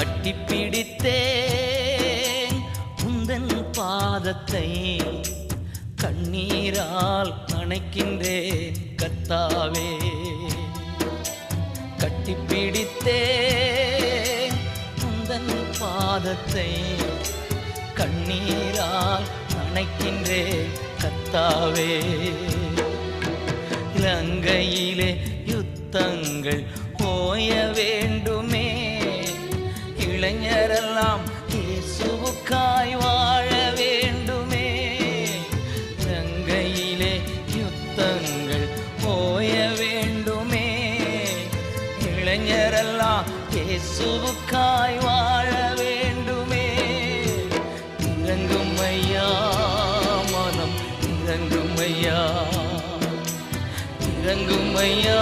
கட்டிப்பிடித்தேன் உந்தன் பாதத்தை, கண்ணீரால் நனைக்கின்றேன் கர்த்தாவே. கட்டிப்பிடித்தேன் உந்தன் பாதத்தை, கண்ணீரால் நனைக்கின்றேன் கர்த்தாவே. இலங்கையிலே யுத்தங்கள் ஓய வேண்டுமே, இளைஞரெல்லாம் இயேசுவுக்காய் வாழ வேண்டுமே. இலங்கையிலே யுத்தங்கள் ஓய வேண்டுமே, இளைஞரெல்லாம் இயேசுவுக்காய் வாழ வேண்டுமே. இறங்கும் ஐயா மனம், இறங்கும் ஐயா, இறங்கும் ஐயா